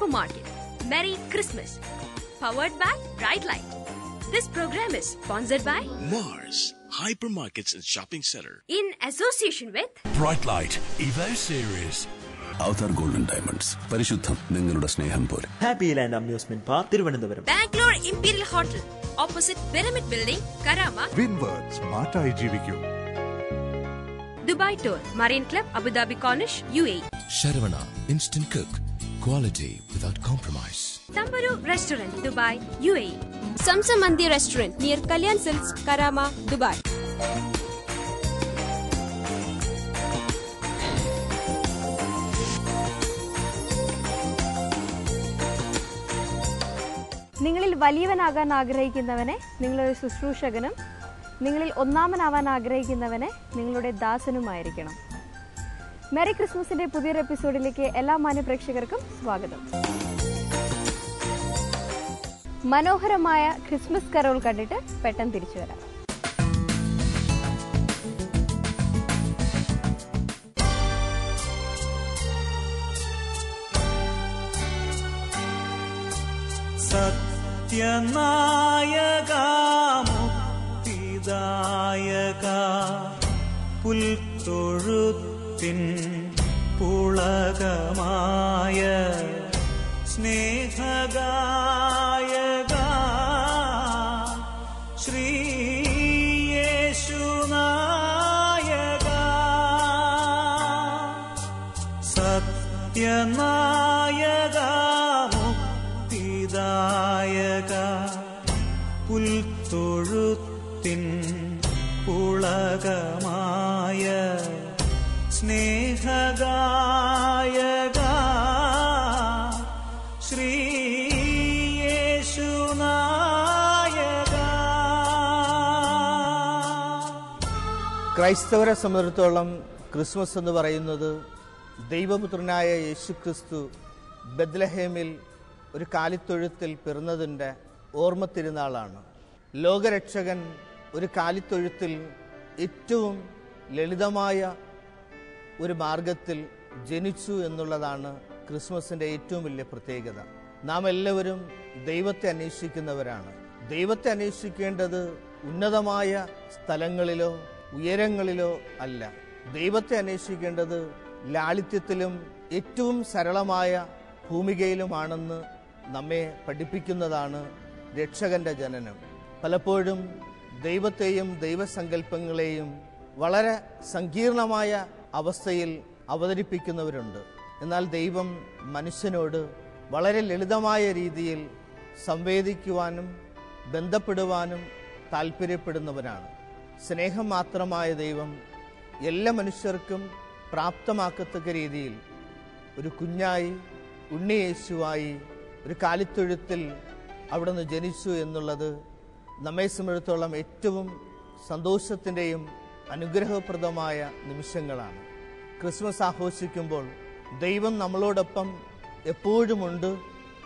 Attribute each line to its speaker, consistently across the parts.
Speaker 1: Hypermarket. Merry Christmas. Powered by Bright Light. This program is sponsored by
Speaker 2: Mars Hypermarkets and Shopping Center.
Speaker 1: In association with
Speaker 3: Bright Light Evo Series.
Speaker 4: Avatar Golden Diamonds. പരിശുദ്ധം നിങ്ങളുടെ സ്നേഹം പോലെ.
Speaker 5: Happy land amusement park Thiruvananthapuram.
Speaker 1: Bangalore Imperial Hotel. Opposite Pyramid Building, Karama.
Speaker 3: Winwords മാറ്റായി ജീവിക്കൂ.
Speaker 1: Dubai Tour. Marine Club, Abu Dhabi Cornish, UAE.
Speaker 6: Sharavana Instant Cook. Quality without compromise.
Speaker 1: Tambaru Restaurant, Dubai, UAE. Samsam Mandi Restaurant near Kalyan Silks, Karama, Dubai.
Speaker 7: നിങ്ങളിൽ വലിയവനാകാൻ ആഗ്രഹിക്കുന്നവനെ നിങ്ങളൊരു ശുശ്രൂഷകനും നിങ്ങളിൽ ഒന്നാമനാവാൻ ആഗ്രഹിക്കുന്നവനെ നിങ്ങളുടെ ദാസനുമായിരിക്കണം. Maria ക്രിസ്മസിന്റെ പുതിയൊരു എപ്പിസോഡിലേക്ക് എല്ലാ മാന്യ പ്രേക്ഷകർക്കും സ്വാഗതം. മനോഹരമായ ക്രിസ്മസ് കരോൾ കണ്ടിട്ട് പെട്ടെന്ന് തിരിച്ചു വരാം.
Speaker 5: സത്യനായക മുക്തിദായക പുൽത്തൊഴുത്തിൻ പുളകമായ സ്നേഹഗായക ശ്രീയേശുനായക സത്യനായക മുക്തിദായക പുൽത്തൊഴുത്തിൻ പുളകമായ സ്നേഹഗായക ശ്രീയേശുനായക.
Speaker 8: ക്രൈസ്തവരെ സംബന്ധിച്ചിടത്തോളം ക്രിസ്മസ് എന്ന് പറയുന്നത് ദൈവപുത്രനായ യേശുക്രിസ്തു ബെത്ലഹേമിൽ ഒരു കാലിത്തൊഴുത്തിൽ പിറന്നതിൻ്റെ ഓർമ്മ തിരുനാളാണ്. ലോകരക്ഷകൻ ഒരു കാലിത്തൊഴുത്തിൽ ഏറ്റവും ലളിതമായ ഒരു മാർഗത്തിൽ ജനിച്ചു എന്നുള്ളതാണ് ക്രിസ്മസിൻ്റെ ഏറ്റവും വലിയ പ്രത്യേകത. നാം എല്ലാവരും ദൈവത്തെ അന്വേഷിക്കുന്നവരാണ്. ദൈവത്തെ അന്വേഷിക്കേണ്ടത് ഉന്നതമായ സ്ഥലങ്ങളിലോ ഉയരങ്ങളിലോ അല്ല. ദൈവത്തെ അന്വേഷിക്കേണ്ടത് ലാളിത്യത്തിലും ഏറ്റവും സരളമായ ഭൂമികയിലുമാണെന്ന് നമ്മെ പഠിപ്പിക്കുന്നതാണ് രക്ഷകന്റെ ജനനം. പലപ്പോഴും ദൈവത്തെയും ദൈവസങ്കല്പങ്ങളെയും വളരെ സങ്കീർണമായ അവസ്ഥയിൽ അവതരിപ്പിക്കുന്നവരുണ്ട്. എന്നാൽ ദൈവം മനുഷ്യനോട് വളരെ ലളിതമായ രീതിയിൽ സംവേദിക്കുവാനും ബന്ധപ്പെടുവാനും താല്പര്യപ്പെടുന്നവരാണ്. സ്നേഹം മാത്രമായ ദൈവം എല്ലാ മനുഷ്യർക്കും പ്രാപ്തമാക്കത്തക്ക രീതിയിൽ ഒരു കുഞ്ഞായി ഉണ്ണിയേശുവായി ഒരു കാലിത്തൊഴുത്തിൽ അവിടുന്ന് ജനിച്ചു എന്നുള്ളത് നമ്മെ സംബന്ധിച്ചിടത്തോളം ഏറ്റവും സന്തോഷത്തിൻ്റെയും അനുഗ്രഹപ്രദമായ നിമിഷങ്ങളാണ്. ക്രിസ്മസ് ആഘോഷിക്കുമ്പോൾ ദൈവം നമ്മളോടൊപ്പം എപ്പോഴുമുണ്ട്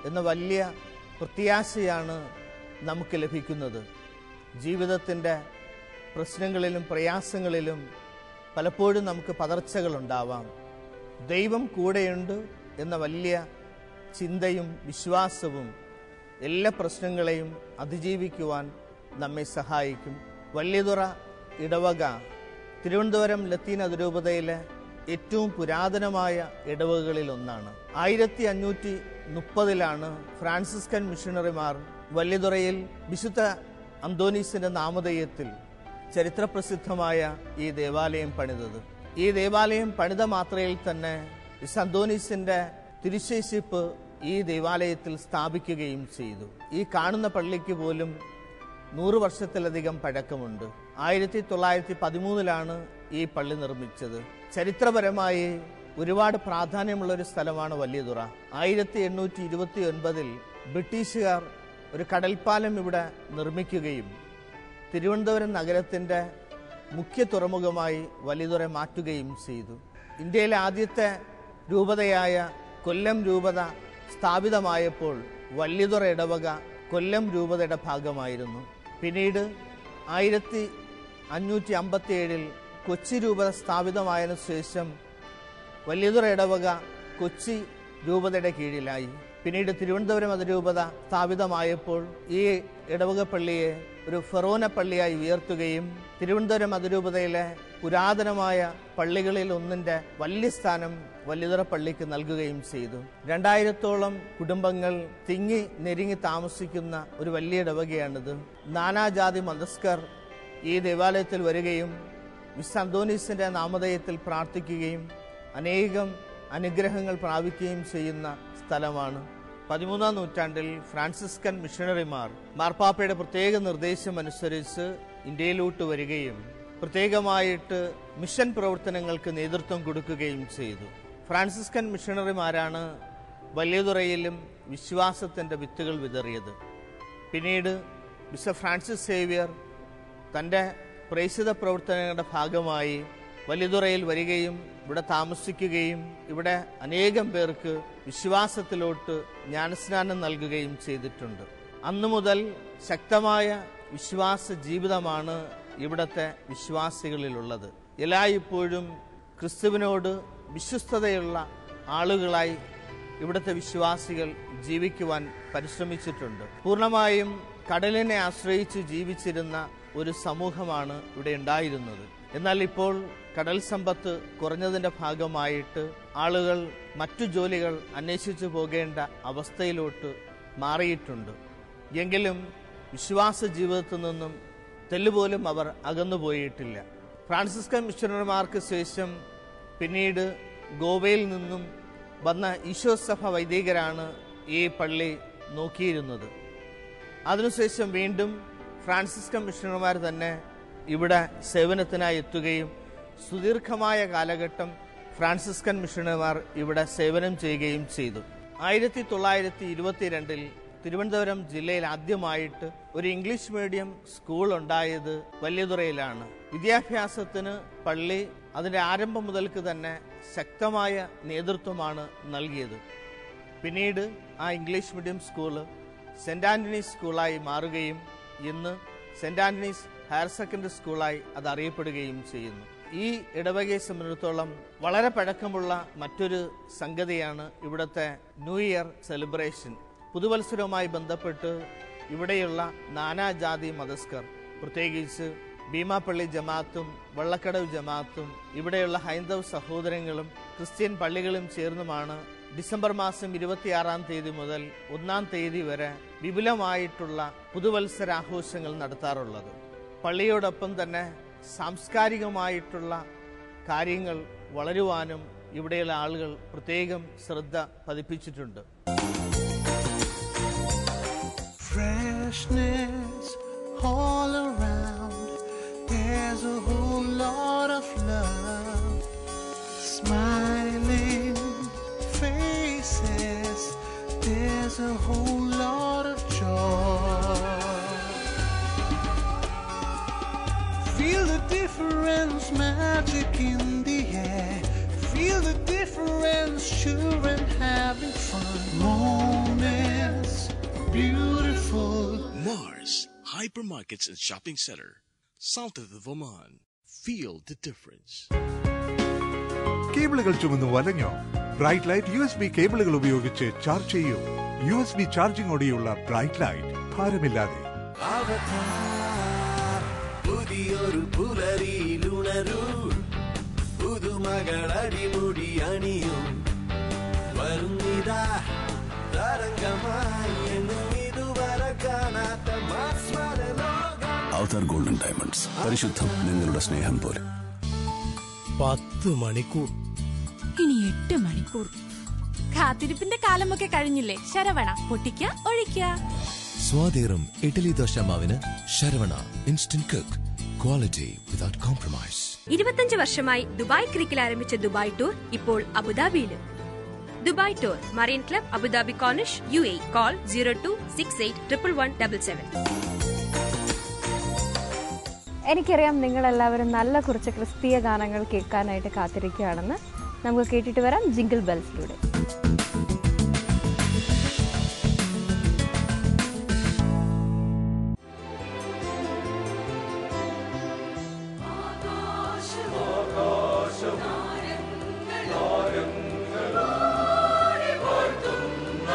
Speaker 8: എന്ന വലിയ പ്രത്യാശയാണ് നമുക്ക് ലഭിക്കുന്നത്. ജീവിതത്തിൻ്റെ പ്രശ്നങ്ങളിലും പ്രയാസങ്ങളിലും പലപ്പോഴും നമുക്ക് പതർച്ചകളുണ്ടാവാം. ദൈവം കൂടെയുണ്ട് എന്ന വലിയ ചിന്തയും വിശ്വാസവും എല്ലാ പ്രശ്നങ്ങളെയും അതിജീവിക്കുവാൻ നമ്മെ സഹായിക്കും. വലിയതുറ ഇടവക തിരുവനന്തപുരം ലത്തീൻ അതിരൂപതയിലെ ഏറ്റവും പുരാതനമായ ഇടവകകളിൽ ഒന്നാണ്. 1530 ഫ്രാൻസിസ്കൻ മിഷണറിമാർ വലിയതുറയിൽ വിശുദ്ധ അന്തോനീസിന്റെ നാമധേയത്തിൽ ചരിത്രപ്രസിദ്ധമായ ഈ ദേവാലയം പണിതത്. ഈ ദേവാലയം പണിത മാത്രയിൽ തന്നെ അന്തോനീസിന്റെ തിരുശേഷിപ്പ് ഈ ദേവാലയത്തിൽ സ്ഥാപിക്കുകയും ചെയ്തു. ഈ കാണുന്ന പള്ളിക്ക് പോലും 100 വർഷത്തിലധികം പഴക്കമുണ്ട്. 1913 ഈ പള്ളി നിർമ്മിച്ചത്. ചരിത്രപരമായി ഒരുപാട് പ്രാധാന്യമുള്ള ഒരു സ്ഥലമാണ് വലിയതുറ. 1829 ബ്രിട്ടീഷുകാർ ഒരു കടൽപ്പാലം ഇവിടെ നിർമ്മിക്കുകയും തിരുവനന്തപുരം നഗരത്തിൻ്റെ മുഖ്യ തുറമുഖമായി വലിയതുറ മാറ്റുകയും ചെയ്തു. ഇന്ത്യയിലെ ആദ്യത്തെ രൂപതയായ കൊല്ലം രൂപത സ്ഥാപിതമായപ്പോൾ വലിയതുറ ഇടവക കൊല്ലം രൂപതയുടെ ഭാഗമായിരുന്നു. പിന്നീട് 1557 കൊച്ചി രൂപത സ്ഥാപിതമായതിനു ശേഷം വലിയതുറ ഇടവക കൊച്ചി രൂപതയുടെ കീഴിലായി. പിന്നീട് തിരുവനന്തപുരം അതിരൂപത സ്ഥാപിതമായപ്പോൾ ഈ ഇടവക പള്ളിയെ ഒരു ഫെറോന പള്ളിയായി ഉയർത്തുകയും തിരുവനന്തപുരം അതിരൂപതയിലെ പുരാതനമായ പള്ളികളിൽ ഒന്നിന്റെ വലിയ സ്ഥാനം വലിയതുറ പള്ളിക്ക് നൽകുകയും ചെയ്തു. 2000-ഓളം കുടുംബങ്ങൾ തിങ്ങി നെരുങ്ങി താമസിക്കുന്ന ഒരു വലിയ ഇടവകയാണിത്. നാനാജാതി മതസ്ഥർ ഈ ദേവാലയത്തിൽ വരികയും വിശുദ്ധ അന്തോനീസിന്റെ നാമധേയത്തിൽ പ്രാർത്ഥിക്കുകയും അനേകം അനുഗ്രഹങ്ങൾ പ്രാപിക്കുകയും ചെയ്യുന്ന സ്ഥലമാണ്. 13-ാം നൂറ്റാണ്ടിൽ ഫ്രാൻസിസ്കൻ മിഷണറിമാർ മാർപ്പാപ്പയുടെ പ്രത്യേക നിർദ്ദേശം അനുസരിച്ച് ഇന്ത്യയിലോട്ട് വരികയും പ്രത്യേകമായിട്ട് മിഷൻ പ്രവർത്തനങ്ങൾക്ക് നേതൃത്വം കൊടുക്കുകയും ചെയ്തു. ഫ്രാൻസിസ്കൻ മിഷണറിമാരാണ് വലിയതുറയിലും വിശ്വാസത്തിന്റെ വിത്തുകൾ വിതറിയത്. പിന്നീട് ബിഷപ്പ് ഫ്രാൻസിസ് സേവ്യർ തൻ്റെ പ്രേക്ഷിത പ്രവർത്തനങ്ങളുടെ ഭാഗമായി വലിയതുറയിൽ വരികയും ഇവിടെ താമസിക്കുകയും ഇവിടെ അനേകം പേർക്ക് വിശ്വാസത്തിലോട്ട് ജ്ഞാനസ്നാനം നൽകുകയും ചെയ്തിട്ടുണ്ട്. അന്നു മുതൽ ശക്തമായ വിശ്വാസ ജീവിതമാണ് ഇവിടത്തെ വിശ്വാസികളിലുള്ളത്. എല്ലായ്പ്പോഴും ക്രിസ്തുവിനോട് വിശ്വസ്തതയുള്ള ആളുകളായി ഇവിടുത്തെ വിശ്വാസികൾ ജീവിക്കുവാൻ പരിശ്രമിച്ചിട്ടുണ്ട്. പൂർണ്ണമായും കടലിനെ ആശ്രയിച്ച് ജീവിച്ചിരുന്ന ഒരു സമൂഹമാണ് ഇവിടെ ഉണ്ടായിരുന്നത്. എന്നാൽ ഇപ്പോൾ കടൽ സമ്പത്ത് കുറഞ്ഞതിന്റെ ഭാഗമായിട്ട് ആളുകൾ മറ്റു ജോലികൾ അന്വേഷിച്ചു പോകേണ്ട അവസ്ഥയിലോട്ട് മാറിയിട്ടുണ്ട്. എങ്കിലും വിശ്വാസ ജീവിതത്തിൽ നിന്നും തെല്ലുപോലും അവർ അകന്നുപോയിട്ടില്ല. ഫ്രാൻസിസ്കൻ മിഷണറിമാർക്ക് ശേഷം പിന്നീട് ഗോവയിൽ നിന്നും വന്ന ഈശോസഭ വൈദികരാണ് ഈ പള്ളി നോക്കിയിരുന്നത്. അതിനുശേഷം വീണ്ടും ഫ്രാൻസിസ്കൻ മിഷണറിമാർ തന്നെ ഇവിടെ സേവനത്തിനായി എത്തുകയും സുദീർഘമായ കാലഘട്ടം ഫ്രാൻസിസ്കൻ മിഷണറിമാർ ഇവിടെ സേവനം ചെയ്യുകയും ചെയ്തു. 1922 തിരുവനന്തപുരം ജില്ലയിൽ ആദ്യമായിട്ട് ഒരു ഇംഗ്ലീഷ് മീഡിയം സ്കൂൾ ഉണ്ടായത് വലിയതുറയിലാണ്. വിദ്യാഭ്യാസത്തിന് പള്ളി അതിൻ്റെ ആരംഭം മുതൽക്ക് തന്നെ ശക്തമായ നേതൃത്വമാണ് നൽകിയത്. പിന്നീട് ആ English medium school saint Antony's സ്കൂളായി മാറുകയും ഇന്ന് സെന്റ് ആന്റണീസ് ഹയർ സെക്കൻഡറി സ്കൂളായി അത് അറിയപ്പെടുകയും ചെയ്യുന്നു. ഈ ഇടവകയെ സംബന്ധിച്ചിടത്തോളം വളരെ പഴക്കമുള്ള മറ്റൊരു സംഗതിയാണ് ഇവിടുത്തെ ന്യൂ ഇയർ സെലിബ്രേഷൻ. പുതുവത്സരവുമായി ബന്ധപ്പെട്ട് ഇവിടെയുള്ള നാനാജാതി മതസ്ഥർ, പ്രത്യേകിച്ച് ഭീമാപ്പള്ളി ജമാഅത്തും വള്ളക്കടവ് ജമാഅത്തും ഇവിടെയുള്ള ഹൈന്ദവ സഹോദരങ്ങളും ക്രിസ്ത്യൻ പള്ളികളും ചേർന്നുമാണ് ഡിസംബർ മാസം 26-ാം തീയതി മുതൽ 1-ാം തീയതി വരെ വിപുലമായിട്ടുള്ള പുതുവത്സരാഘോഷങ്ങൾ നടത്താറുള്ളത്. പള്ളിയോടൊപ്പം തന്നെ സാംസ്കാരികമായിട്ടുള്ള കാര്യങ്ങൾ വളരുവാനും ഇവിടെയുള്ള ആളുകൾ പ്രത്യേകം ശ്രദ്ധ പതിപ്പിച്ചിട്ടുണ്ട്.
Speaker 5: Freshness all around, there's a whole lot of love, smiling faces, there's a whole lot of joy. Feel the difference, magic in the air, feel the difference, children having fun, moments beautiful.
Speaker 2: Mars Hypermarkets and Shopping Center, south of the Oman. Feel the difference.
Speaker 3: കേബിളുകൾ ചുമന്ന് വലഞ്ഞോ? Bright light USB കേബിളുകൾ ഉപയോഗിച്ച് charge ചെയ്യൂ. USB ചാർജിംഗോടെയുള്ള bright light ഭാരമില്ലാതെ.
Speaker 5: പുതിയൊരു പുലരിയിലുണരൂ, പുതുമകളടിമുടി അണിയും, വരുന്നിതാ തരംഗമായി എന്നും ഇതുവരെ കാണാത്ത മാസ്മര ലോകം.
Speaker 4: അവതാർ ഗോൾഡൻ ഡയമണ്ട്സ്, പരിശുദ്ധം നിങ്ങളുടെ സ്നേഹം പോലെ.
Speaker 9: 10 മണിക്കൂർ,
Speaker 1: ഇനി 8 മണിക്കൂർ. കാത്തിരിപ്പിന്റെ കാലമൊക്കെ കഴിഞ്ഞില്ലേ? ശരവണ പൊട്ടിക്ക ഒഴിക്ക.
Speaker 6: സ്വാദേറും ഇഡ്ഡലി ദോശ മാവിന് Saravana instant cook, quality without compromise.
Speaker 1: 25 വർഷമായി ദുബായ് ക്രീക്കിൽ ആരംഭിച്ച ദുബായ് ടൂർ ഇപ്പോൾ അബുദാബിയിലും. Dubai tour marine club Abu Dhabi corniche UAE. Call 0268111177.
Speaker 7: എനിക്കറിയാം നിങ്ങളെല്ലാവരും നല്ല കുറച്ച് ക്രിസ്തീയ ഗാനങ്ങൾ കേൾക്കാനായിട്ട് കാത്തിരിക്കുകയാണെന്ന്. നമുക്ക് കേട്ടിട്ട് വരാം ജിംഗിൾ ബെൽസിലൂടെ.
Speaker 5: നാരങ്ങളോടി വർത്തുന്ന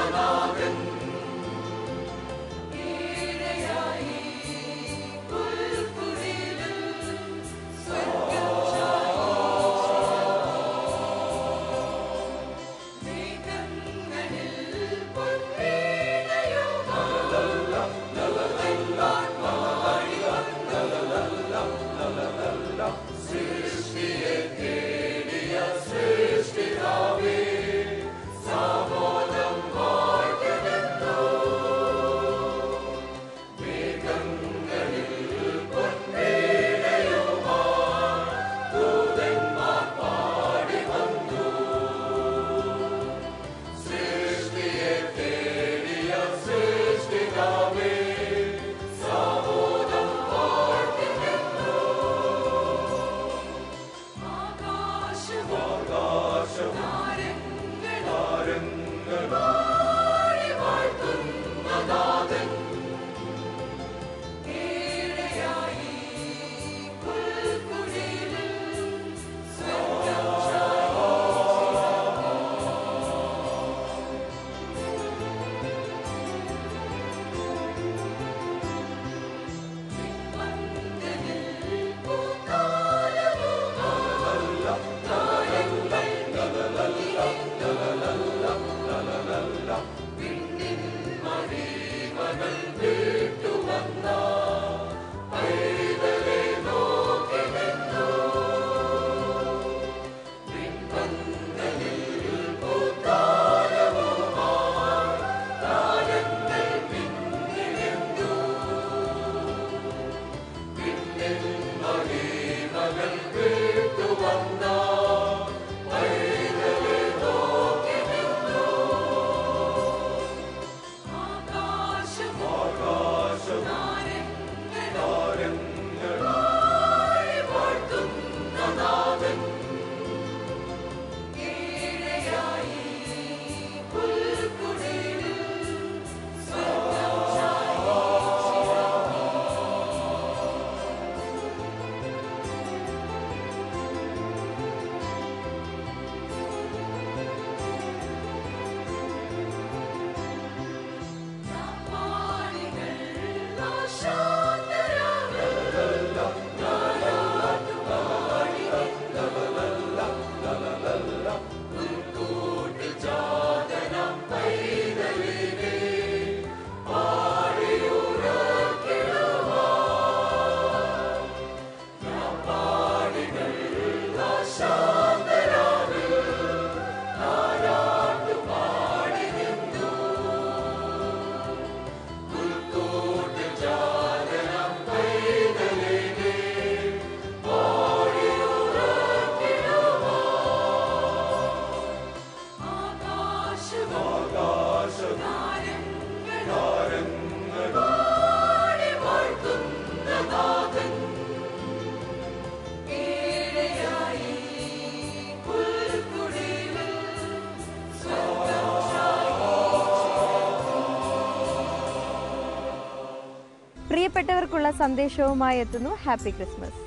Speaker 7: പ്രിയപ്പെട്ടവർക്കുള്ള സന്ദേശവുമായി എത്തുന്നു ഹാപ്പി ക്രിസ്മസ്.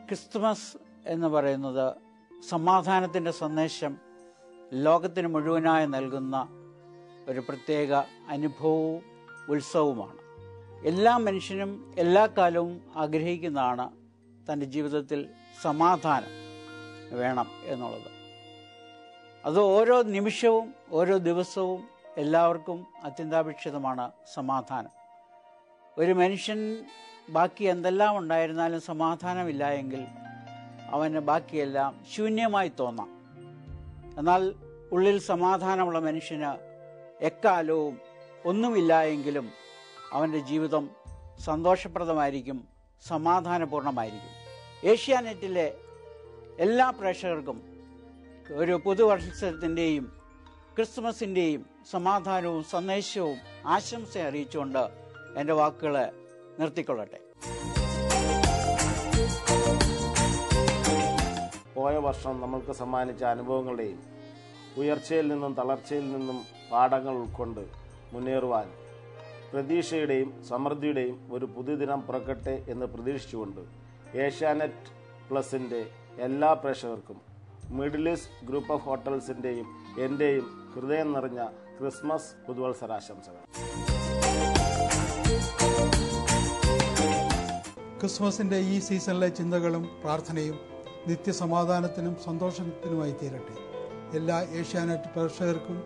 Speaker 10: ക്രിസ്തുമസ് എന്ന് പറയുന്നത് സമാധാനത്തിൻ്റെ സന്ദേശം ലോകത്തിന് മുഴുവനായി നൽകുന്ന ഒരു പ്രത്യേക അനുഭവവും ഉത്സവവുമാണ്. എല്ലാ മനുഷ്യനും എല്ലാ കാലവും ആഗ്രഹിക്കുന്നതാണ് തൻ്റെ ജീവിതത്തിൽ സമാധാനം വേണം എന്നുള്ളത്. അത് ഓരോ നിമിഷവും ഓരോ ദിവസവും എല്ലാവർക്കും അത്യന്താപേക്ഷിതമാണ് സമാധാനം. ഒരു മനുഷ്യൻ ബാക്കി എന്തെല്ലാം ഉണ്ടായിരുന്നാലും സമാധാനമില്ല എങ്കിൽ അവന് ബാക്കിയെല്ലാം ശൂന്യമായി തോന്നാം. എന്നാൽ ഉള്ളിൽ സമാധാനമുള്ള മനുഷ്യന് എക്കാലവും ഒന്നുമില്ല എങ്കിലും അവൻ്റെ ജീവിതം സന്തോഷപ്രദമായിരിക്കും, സമാധാനപൂർണമായിരിക്കും. ഏഷ്യാനെറ്റിലെ എല്ലാ പ്രേക്ഷകർക്കും ഒരു പുതുവത്സരത്തിൻ്റെയും ക്രിസ്മസിൻ്റെയും സമാധാനവും സന്ദേശവും ആശംസ അറിയിച്ചുകൊണ്ട് എൻ്റെ വാക്കുകളെ നിർത്തിക്കൊള്ളട്ടെ.
Speaker 11: പോയ വർഷം നമ്മൾക്ക് സമ്മാനിച്ച അനുഭവങ്ങളുടെയും ഉയർച്ചയിൽ നിന്നും തളർച്ചയിൽ നിന്നും പാഠങ്ങൾ ഉൾക്കൊണ്ട് മുന്നേറുവാൻ പ്രതീക്ഷയുടെയും സമൃദ്ധിയുടെയും ഒരു പുതുദിനം പുറക്കട്ടെ എന്ന് പ്രതീക്ഷിച്ചുകൊണ്ട് ഏഷ്യാനെറ്റ് പ്ലസിൻ്റെ എല്ലാ പ്രേക്ഷകർക്കും മിഡിൽ ഈസ്റ്റ് ഗ്രൂപ്പ് ഓഫ് ഹോട്ടൽസിൻ്റെയും എൻ്റെയും ഹൃദയം നിറഞ്ഞ ക്രിസ്മസ് പുതുവത്സരാശംസകൾ.
Speaker 12: ക്രിസ്മസിൻ്റെ ഈ സീസണിലെ ചിന്തകളും പ്രാർത്ഥനയും നിത്യസമാധാനത്തിനും സന്തോഷത്തിനുമായി തീരട്ടെ. എല്ലാ ഏഷ്യാനെറ്റ് പ്രേക്ഷകർക്കും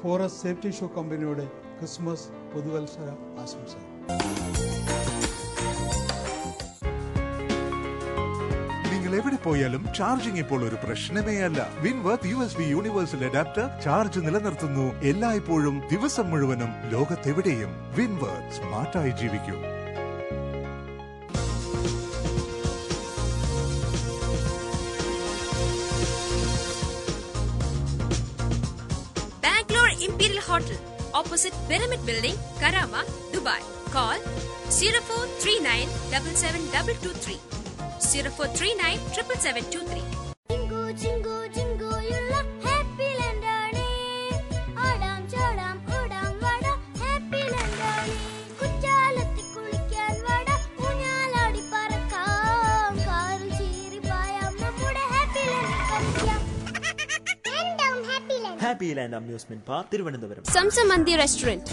Speaker 12: ഫോറസ്റ്റ് സേഫ്റ്റി ഷൂ കമ്പനിയുടെ ക്രിസ്മസ് പുതുവത്സര ആശംസകൾ.
Speaker 3: നിങ്ങൾ എവിടെ പോയാലും ചാർജിംഗ് ഇപ്പോൾ ഒരു പ്രശ്നമേ അല്ല. വിൻവർത്ത് USB യൂണിവേഴ്സൽ അഡാപ്റ്റർ ചാർജ് നിലനിർത്തുന്നു എല്ലായ്പ്പോഴും, ദിവസം മുഴുവനും, ലോകത്തെവിടെയും. വിൻവർത്ത്, സ്മാർട്ടായി ജീവിക്കൂ.
Speaker 1: Imperial Hotel, opposite Pyramid Building, Karama, Dubai. Call 0439772223, 04397723.
Speaker 13: Jingo jingo jingo yulla happy landani, adam chodam odam vada happy landani, kuchalatti kulikkan vada unjaladi parakam, karu cheeri payam nammude happy land parikya.
Speaker 14: Happy Land Amusement Park, Thiruvananthapuram.
Speaker 1: Samsamandi Restaurant,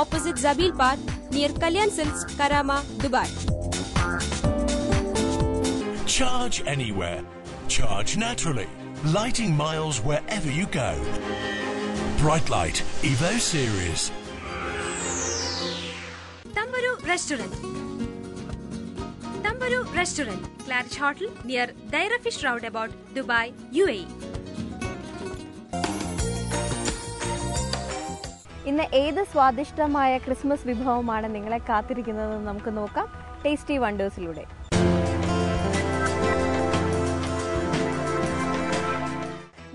Speaker 1: opposite Zabil Park, near Kalyan Silks, Karama, Dubai.
Speaker 2: Charge anywhere. Charge naturally. Lighting miles wherever you go. Brightlight Evo Series.
Speaker 1: Tamburu Restaurant. Tamburu Restaurant, Claridge Hotel near Daira Fish Roundabout, Dubai, UAE.
Speaker 7: ഇന്ന് ഏത് സ്വാദിഷ്ടമായ Christmas വിഭവമാണ് നിങ്ങളെ കാത്തിരിക്കുന്നതെന്ന് നമുക്ക് നോക്കാം tasty വണ്ടേഴ്സിലൂടെ.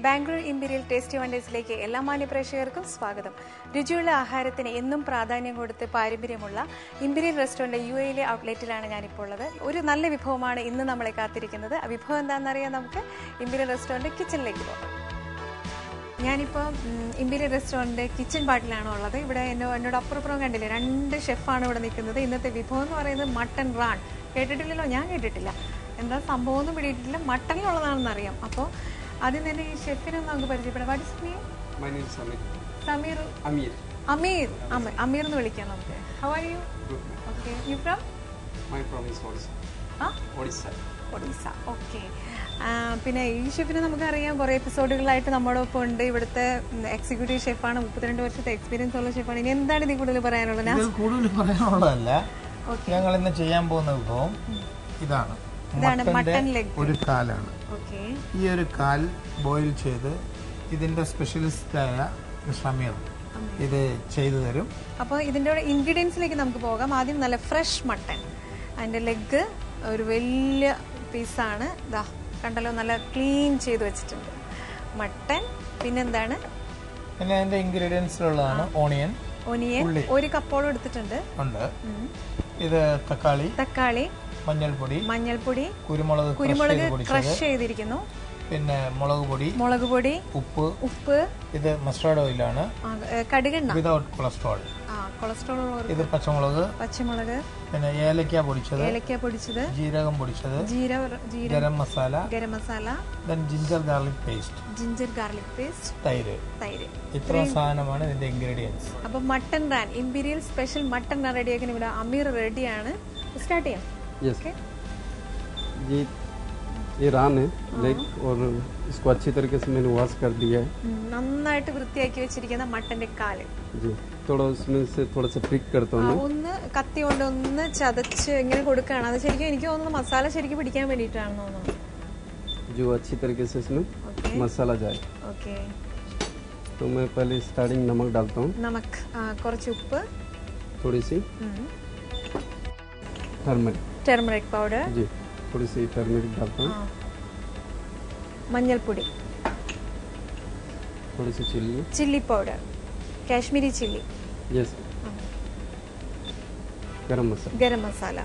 Speaker 15: Bangalore imperial tasty വണ്ടേഴ്സിലേക്ക് എല്ലാ മാന്യപ്രേക്ഷകർക്കും സ്വാഗതം. രുചിയുള്ള ആഹാരത്തിന് എന്നും പ്രാധാന്യം കൊടുത്ത് പാരമ്പര്യമുള്ള ഇമ്പീരിയൽ റെസ്റ്റോറൻറ്റ് UAEയിലെ ഔട്ട്ലെറ്റിലാണ് ഞാനിപ്പോൾ ഉള്ളത്. ഒരു നല്ല വിഭവമാണ് ഇന്ന് നമ്മളെ കാത്തിരിക്കുന്നത്. ആ വിഭവം എന്താണെന്നറിയാൻ നമുക്ക് ഇമ്പീരിയൽ റെസ്റ്റോറൻറ്റ് കിച്ചണിലേക്ക് പോകാം. ഞാനിപ്പോൾ ഇമ്പീരിയൽ റെസ്റ്റോറൻറ്റ് കിച്ചൺ പാർട്ടിലാണ് ഉള്ളത്. ഇവിടെ എന്നോട് അപ്പുറപ്പുറം കണ്ടില്ലേ, 2 ഷെഫാണ് ഇവിടെ നിൽക്കുന്നത്. ഇന്നത്തെ വിഭവം എന്ന് പറയുന്നത് മട്ടൺ റാൺ. കേട്ടിട്ടില്ലല്ലോ? ഞാൻ കേട്ടിട്ടില്ല. എന്താ സംഭവം ഒന്നും പിടിയിട്ടില്ല. മട്ടണിലുള്ളതാണെന്ന് അറിയാം. അപ്പോൾ ആദ്യം തന്നെ ഈ ഷെഫിനെ നമുക്ക് പരിചയപ്പെടാം. What is name?
Speaker 16: My name is
Speaker 15: Sameer. Ameer എന്ന് വിളിക്കാം നമുക്ക്. How are you? Okay. You from?
Speaker 16: My from is Odisha.
Speaker 15: Odisha. Okay. പിന്നെ ഈ ഷെഫിനെ നമുക്കറിയാം, കുറേ എപ്പിസോഡുകളായിട്ട് നമ്മുടെ ഒപ്പം ഉണ്ട്. ഇവിടുത്തെ എക്സിക്യൂട്ടീവ് ഷെഫാണ്. 32 വർഷത്തെ എക്സ്പീരിയൻസ് ഉള്ള ഷെഫാണ്. ഇനി എന്താണ് ഇതിൽ കൂടുതൽ പറയാനുള്ളത്?
Speaker 17: പറയാനുള്ളതല്ല, ഞങ്ങൾ ഇന്ന് ചെയ്യാൻ പോകുന്ന വിഭവം ഇതാണ്. Mutton leg. ഒരു കാലാണ്. ഈ ഒരു കാൽ ബോയിൽ ചെയ്ത് ഇതിന്റെ സ്പെഷ്യലിസ്റ്റായ ഷമീർ ഇത് ചെയ്തു തരും.
Speaker 15: അപ്പോൾ ഇതിൻ്റെ ഇൻഗ്രീഡിയൻസിലേക്ക് നമുക്ക് പോകാം. ആദ്യം നല്ല ഫ്രഷ് മട്ടൺ. അതിൻ്റെ ലെഗ് ഒരു വലിയ പീസാണ്. ഇതാ കണ്ടല്ലോ, നല്ല ക്ലീൻ ചെയ്ത് വെച്ചിട്ടുണ്ട് മട്ടൺ. പിന്നെന്താണ്?
Speaker 17: പിന്നെ അതിന്റെ ഇൻഗ്രീഡിയൻസിലുള്ളതാണ് ഓണിയൻ.
Speaker 15: ഒരു കപ്പോളം എടുത്തിട്ടുണ്ട്.
Speaker 17: ഇത് തക്കാളി,
Speaker 15: മഞ്ഞൾപ്പൊടി, കുരുമുളക് ക്രഷ് ചെയ്തിരിക്കുന്നു.
Speaker 17: പിന്നെ മുളക് പൊടി,
Speaker 15: ഉപ്പ്,
Speaker 17: ഇത് മസ്റ്റർഡ് ഓയിലാണ്,
Speaker 15: കടുകെണ്ണ
Speaker 17: വിതൗട്ട് കൊളസ്ട്രോൾ, ഇത് പച്ചമുളക്, പിന്നെ ഏലക്ക പൊടിച്ചത്, ജീരകം പൊടിച്ചത്, garam masala, ginger garlic paste, തൈര്. ഇത്ര സാധനമാണ് ഇതിന്റെ ഇൻഗ്രീഡിയൻസ്.
Speaker 15: അപ്പൊ mutton raan, imperial special mutton raan റെഡിയാക്കാൻ ഇവിടെ അമീർ റെഡിയാണ്. സ്റ്റാർട്ട് ചെയ്യാം.
Speaker 16: ये रान है लाइक और इसको अच्छी तरीके से मैंने वॉश कर दिया है.
Speaker 15: നന്നായിട്ട് വൃത്തിയാക്കി വെച്ചിരിക്കുന്ന മട്ടന്റെ കാല്.
Speaker 16: जी थोड़ा उसमें से थोड़ा सा पिक करता हूं.
Speaker 15: ഒന്ന് കത്തി കൊണ്ട് ഒന്ന് ചതച്ച് ഇങ്ങനെ കൊടുക്കുകയാണ്. അത് ശരിക്കും എനിക്ക് തോന്നുന്നു മസാല ശരിക്കും പിടിക്കാൻ വേണ്ടിയിട്ടാണെന്ന് തോന്നുന്നു.
Speaker 16: जो अच्छी तरीके से इसमें मसाला जाए.
Speaker 15: ओके.
Speaker 16: तो मैं पहले स्टार्टिंग नमक डालता हूँ.
Speaker 15: नमक, കുറച്ച് ഉപ്പ്,
Speaker 16: थोड़ी सी
Speaker 15: टर्मरिक पाउडर,
Speaker 16: जी थोड़ी सी टर्मरिक डालता हूँ.
Speaker 15: मंजल പൊടി,
Speaker 16: थोड़ी सी chilli
Speaker 15: powder, Kashmiri chilli,
Speaker 16: yes, garam masala,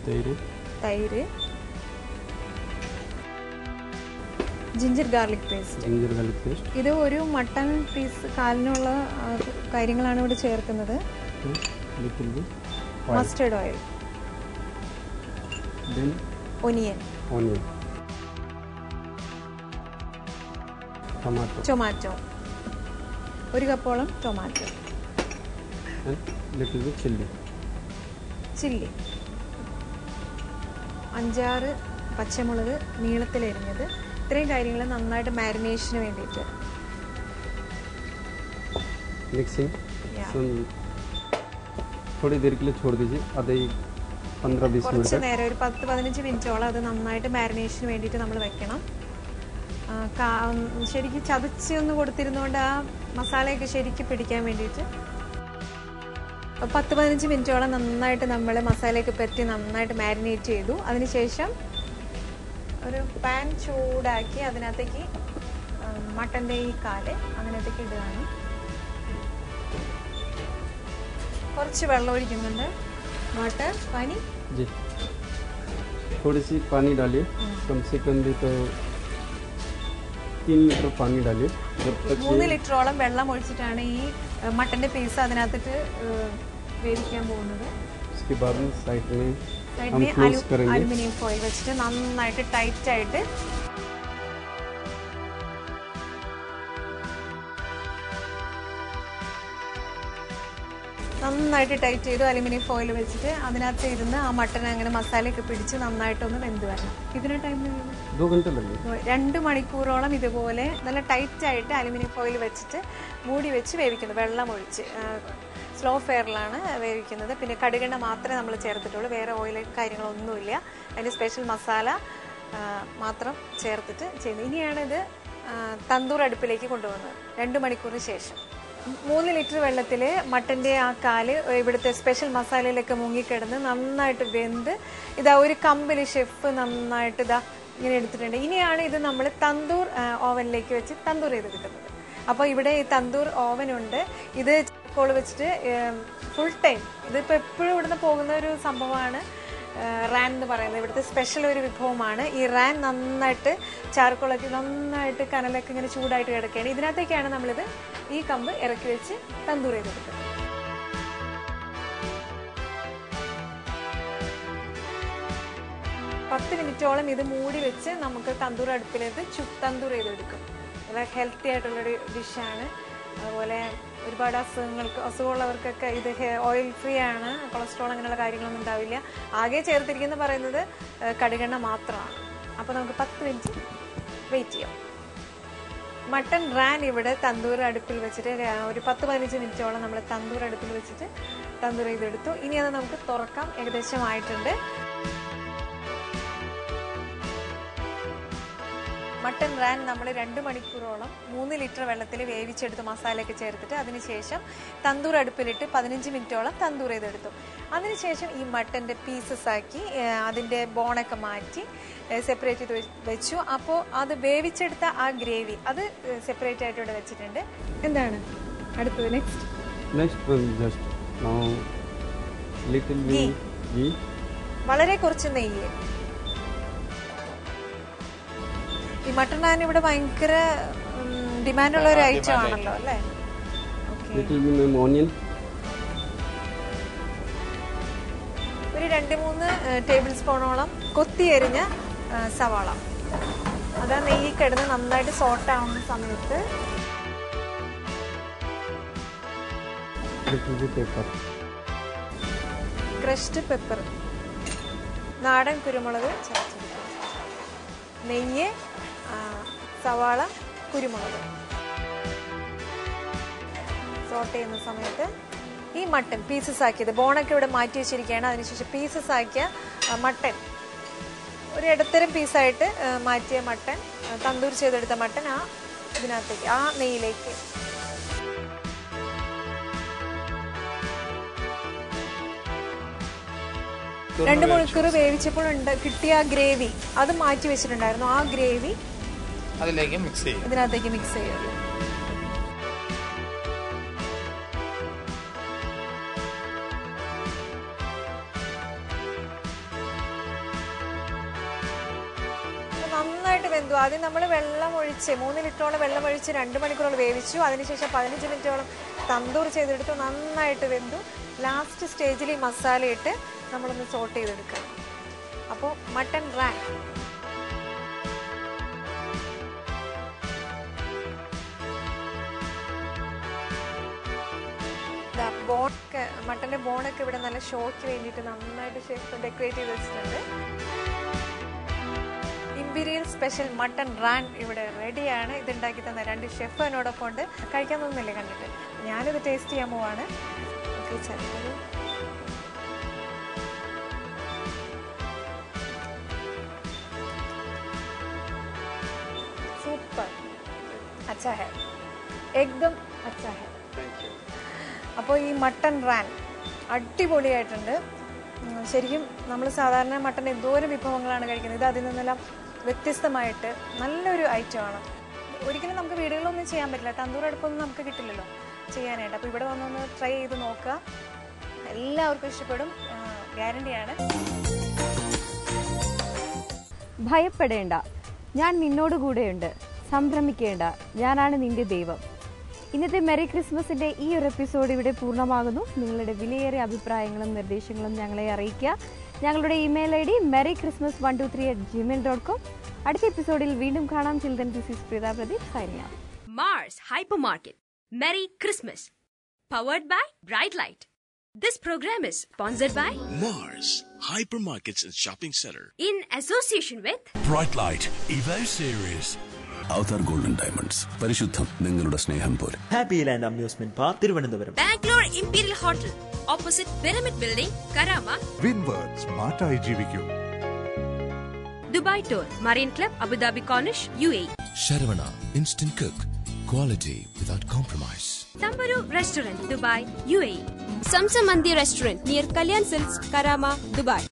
Speaker 16: तैര്, ജിഞ്ചർ ഗാർലിക് പേസ്റ്റ്. ഇത് ഒരു മട്ടൺ പീസ് കാലിനുള്ള കാര്യങ്ങളാണ് ഇവിടെ ചേർക്കുന്നത്. മസ്റ്റർഡ് ഓയിൽ, ഒനിയൻ, ടൊമാറ്റോ, ഒരു കപ്പോളം ടൊമാറ്റോ, ചില്ലി, 5-6 പച്ചമുളക് നീളത്തിലരിഞ്ഞത്. ഇത്രയും കാര്യങ്ങൾ നന്നായിട്ട് മാരിനേഷന് വേണ്ടിയിട്ട് थोड़ी देर के लिए छोड़ दीजिए. आधे 15-20 मिनट
Speaker 15: കുറച്ച് നേരം, ഒരു 10-15 മിനിറ്റോളം അത് നന്നായിട്ട് മാരിനേഷന് വേണ്ടിയിട്ട് നമ്മൾ വെക്കണം. ശരിക്കും ചതച്ച് ഒന്ന് കൊടുത്തിരുന്നോണ്ട് ആ മസാലയൊക്കെ ശരിക്കും പിടിക്കാൻ വേണ്ടിയിട്ട് 10-15 മിനിറ്റോളം നന്നായിട്ട് നമ്മൾ മസാലയൊക്കെ പറ്റി നന്നായിട്ട് മാരിനേറ്റ് ചെയ്തു. അതിനുശേഷം ഒരു പാൻ ചൂടാക്കി അതിനകത്തേക്ക് മട്ടൻ്റെ ഈ കാല് അതിനകത്തേക്ക് ഇടുകയാണ്. കുറച്ച് വെള്ളം ഒഴിക്കുന്നുണ്ട്. വാട്ടർ, പാനി,
Speaker 16: थोड़ी सी पानी डालिए, कम से कम भी तो 3 लीटर पानी डालिए.
Speaker 15: 3 ലിറ്ററോളം വെള്ളം ഒഴിച്ചിട്ടാണ് ഈ മട്ടന്റെ പീസ് അതിനകത്തിട്ട് വേവിക്കാൻ പോകുന്നത്.
Speaker 16: उसके बाद में साइड में हम क्लोज करेंगे.
Speaker 15: അലുമിനിയം ഫോയിൽ വെച്ചിട്ട് നന്നായിട്ട് ടൈറ്റ് ആയിട്ട് ടൈറ്റ് ചെയ്തു. അലുമിനിയം ഫോയിൽ വെച്ചിട്ട് അതിനകത്ത് ഇരുന്ന് ആ മട്ടൻ അങ്ങനെ മസാലയൊക്കെ പിടിച്ച് നന്നായിട്ടൊന്ന് വെന്ത് വരണം. ഇതിന് ടൈം 2 മണിക്കൂറോളം ഇതുപോലെ നല്ല ടൈറ്റ് ആയിട്ട് അലുമിനിയം ഫോയിൽ വെച്ചിട്ട് മൂടി വെച്ച് വേവിക്കുന്നു. വെള്ളം ഒഴിച്ച് സ്ലോ ഫെയറിലാണ് വേവിക്കുന്നത്. പിന്നെ കടുകെണ്ണ മാത്രമേ നമ്മൾ ചേർത്തിട്ടുള്ളൂ, വേറെ ഓയിൽ കാര്യങ്ങളൊന്നുമില്ല. അതിൻ്റെ സ്പെഷ്യൽ മസാല മാത്രം ചേർത്തിട്ട് ചെയ്യുന്നത്. ഇനിയാണിത് തന്തൂർ അടുപ്പിലേക്ക് കൊണ്ടുപോകുന്നത് 2 മണിക്കൂറിന് ശേഷം. 3 ലിറ്റർ വെള്ളത്തിൽ മട്ടൻ്റെ ആ കാല് ഇവിടുത്തെ സ്പെഷ്യൽ മസാലയിലൊക്കെ മുങ്ങിക്കിടന്ന് നന്നായിട്ട് വെന്ത് ഇതാ ഒരു കമ്പിൽ ഷെഫ് നന്നായിട്ട് ഇതാ ഇങ്ങനെ എടുത്തിട്ടുണ്ട്. ഇനിയാണ് ഇത് നമ്മൾ തന്തൂർ ഓവനിലേക്ക് വെച്ച് തന്തൂർ ചെയ്ത് കിട്ടുന്നത്. അപ്പോൾ ഇവിടെ ഈ തന്തൂർ ഓവനുണ്ട്. ഇത് ചാർക്കോൾ വെച്ചിട്ട് ഫുൾ ടൈം ഇതിപ്പോൾ എപ്പോഴും ഇവിടുന്ന് പോകുന്ന ഒരു സംഭവമാണ് റാൻ എന്ന് പറയുന്നത്. ഇവിടുത്തെ സ്പെഷ്യൽ ഒരു വിഭവമാണ്. ഈ റാൻ നന്നായിട്ട് ചാർക്കോളൊക്കെ നന്നായിട്ട് കനലൊക്കെ ഇങ്ങനെ ചൂടായിട്ട് കിടക്കുകയാണ്. ഇതിനകത്തേക്കാണ് നമ്മളിത് ഈ കമ്പ് ഇറക്കി വെച്ച് തന്തൂർ ചെയ്തെടുക്കുന്നത്. പത്ത് മിനിറ്റോളം ഇത് മൂടി വെച്ച് നമുക്ക് തന്തൂർ അടുപ്പിലേക്ക് തന്തൂർ ചെയ്തെടുക്കും. വളരെ ഹെൽത്തി ആയിട്ടുള്ളൊരു ഡിഷാണ്. അതുപോലെ ഒരുപാട് അസുഖമുള്ളവർക്കൊക്കെ ഇത് ഓയിൽ ഫ്രീ ആണ്. കൊളസ്ട്രോൾ അങ്ങനെയുള്ള കാര്യങ്ങളൊന്നും ഉണ്ടാവില്ല. ആകെ ചേർത്തിരിക്കുന്നത് പറയുന്നത് കടുകെണ്ണ മാത്രമാണ്. അപ്പോൾ നമുക്ക് 10 മിനിറ്റ് വെയിറ്റ് ചെയ്യാം. മട്ടൺ റാൻ ഇവിടെ തന്തൂർ അടുപ്പിൽ വെച്ചിട്ട് ഒരു 10-15 മിനിറ്റോളം നമ്മൾ തന്തൂർ അടുപ്പിൽ വെച്ചിട്ട് തന്തൂർ ചെയ്തെടുത്തു. ഇനി അത് നമുക്ക് തുറക്കാം. ഏകദേശം ആയിട്ടുണ്ട്. മട്ടൺ റാൻ നമ്മൾ 2 മണിക്കൂറോളം 3 ലിറ്റർ വെള്ളത്തിൽ വേവിച്ചെടുത്ത് മസാലയൊക്കെ ചേർത്തിട്ട് അതിനുശേഷം തന്തൂർ അടുപ്പിലിട്ട് 15 മിനിറ്റോളം തന്തൂർ ചെയ്തെടുത്തു. അതിനുശേഷം ഈ മട്ടൻ്റെ പീസസ് ആക്കി അതിൻ്റെ ബോണൊക്കെ മാറ്റി സെപ്പറേറ്റ് ചെയ്ത് വെച്ചു. അപ്പോൾ അത് വേവിച്ചെടുത്ത ആ ഗ്രേവി അത് സെപ്പറേറ്റ് ആയിട്ട് ഇവിടെ വെച്ചിട്ടുണ്ട്. എന്താണ് അടുത്തത്? വളരെ കുറച്ച് നെയ്യ് ഈ മട്ടൺ നാൻ ഇവിടെ ഭയങ്കര ഡിമാൻഡുള്ള ഒരു ഐറ്റം ആണല്ലോ അല്ലേ? ഒരു 2-3 ടേബിൾ സ്പൂണോളം കൊത്തി എരിഞ്ഞ സവാള, അത് നെയ്യിൽ കിടന്ന് നന്നായിട്ട് സോട്ട് ആവുന്ന സമയത്ത് ക്രഷ്ഡ് പെപ്പർ, നാടൻ കുരുമുളക് ചതച്ചെടുക്കുക, നെയ്യ്, സവാള, കുരുമുളക് സോട്ട് ചെയ്യുന്ന സമയത്ത് ഈ മട്ടൺ പീസസ് ആക്കിയത്, ബോണൊക്കെ ഇവിടെ മാറ്റി വെച്ചിരിക്കുകയാണ്. അതിനുശേഷം പീസസ് ആക്കിയ മട്ടൺ, ഒരു ഇടത്തരം പീസായിട്ട് മാറ്റിയ മട്ടൺ, തന്തൂർ ചെയ്തെടുത്ത മട്ടൺ ഇതിനകത്തേക്ക്, ആ നെയ്യിലേക്ക് 2 മണിക്കൂർ വേവിച്ചപ്പോൾ കിട്ടിയ ഗ്രേവി അത് മാറ്റി വെച്ചിട്ടുണ്ടായിരുന്നു. ആ ഗ്രേവി
Speaker 17: അതിലേക്ക് മിക്സ് ചെയ്യും,
Speaker 15: ഇതിനകത്തേക്ക് മിക്സ് ചെയ്യും. നന്നായിട്ട് വെന്തു. ആദ്യം നമ്മൾ വെള്ളം ഒഴിച്ച് 3 ലിറ്ററോളം വെള്ളം ഒഴിച്ച് 2 മണിക്കൂറോളം വേവിച്ചു. അതിനുശേഷം 15 മിനിറ്റോളം തന്തൂർ ചെയ്തെടുത്തു. നന്നായിട്ട് വെന്തു. ലാസ്റ്റ് സ്റ്റേജിൽ ഈ മസാല ഇട്ട് നമ്മളൊന്ന് സോട്ട് ചെയ്തെടുക്കുക. അപ്പോൾ മട്ടൺ റാൻ ബോണൊക്കെ, മട്ടൻ്റെ ബോണൊക്കെ ഇവിടെ നല്ല ഷോയ്ക്ക് വേണ്ടിയിട്ട് നന്നായിട്ട് ഷെഫ് ഡെക്കറേറ്റ് ചെയ്ത് വെച്ചിട്ടുണ്ട്. ഇമ്പീരിയൽ സ്പെഷ്യൽ മട്ടൺ റാൻ ഇവിടെ റെഡിയാണ്. ഇതുണ്ടാക്കി തന്ന 2 ഷെഫ് എന്നോടൊപ്പം ഉണ്ട്. കഴിക്കാൻ തോന്നുന്നില്ലേ കണ്ടിട്ട്? ഞാനിത് ടേസ്റ്റ് ചെയ്യാൻ പോവാണ്. ഓക്കെ, ചെറുതൊരു സൂപ്പർ, അച്ഛാ ഹെ, എക്ദം അച്ഛാ ഹെ. അപ്പോൾ ഈ മട്ടൺ റാൻ അടിപൊളിയായിട്ടുണ്ട്. ശരിക്കും നമ്മൾ സാധാരണ മട്ടൺ എന്തോരം വിഭവങ്ങളാണ് കഴിക്കുന്നത്, ഇത് അതിൽ നിന്നെല്ലാം വ്യത്യസ്തമായിട്ട് നല്ലൊരു ഐറ്റമാണ്. ഒരിക്കലും നമുക്ക് വീടുകളിലൊന്നും ചെയ്യാൻ പറ്റില്ല, തന്തൂർ അടുപ്പൊന്നും നമുക്ക് കിട്ടില്ലല്ലോ ചെയ്യാനായിട്ട്. അപ്പോൾ ഇവിടെ വന്നൊന്ന് ട്രൈ ചെയ്ത് നോക്കുക, എല്ലാവർക്കും ഇഷ്ടപ്പെടും, ഗ്യാരണ്ടിയാണ്.
Speaker 7: ഭയപ്പെടേണ്ട, ഞാൻ നിന്നോട് കൂടെയുണ്ട്. സംഭ്രമിക്കേണ്ട, ഞാനാണ് നിന്റെ ദൈവം. ഇന്നത്തെ മെറി ക്രിസ്മസിന്റെ ഈ ഒരു എപ്പിസോഡ് ഇവിടെ പൂർണ്ണമാകുന്നു. നിങ്ങളുടെ വിലയേറിയ അഭിപ്രായങ്ങളും നിർദ്ദേശങ്ങളും ഞങ്ങളെ അറിയിക്കുക. ഞങ്ങളുടെ ഇമെയിൽ ID merrychristmas123@gmail.com. അടുത്ത എപ്പിസോഡിൽ വീണ്ടും കാണാം. Children this is Preetha Pradeep signing out.
Speaker 1: Mars Hypermarket. Merry Christmas. Powered by Bright Light. This program is sponsored by
Speaker 2: Mars Hypermarkets and Shopping Center
Speaker 1: in association with
Speaker 4: Bright Light Evo Series. Avatar golden diamonds, പരിശുദ്ധം നിങ്ങളുടെ സ്നേഹം പോലെ.
Speaker 14: Happy land amusement park, Thiruvananthapuram.
Speaker 1: Bangalore imperial hotel opposite pyramid building, Karama.
Speaker 3: Winward സ്മാർട്ടായി ജീവിക്കൂ.
Speaker 1: Dubai tour marine club, Abu Dhabi corniche, UAE.
Speaker 6: Saravana instant cook, quality without compromise.
Speaker 1: Tambaru Restaurant, Dubai, UAE. Samsam Mandi Restaurant near Kalyan Silks, Karama, Dubai.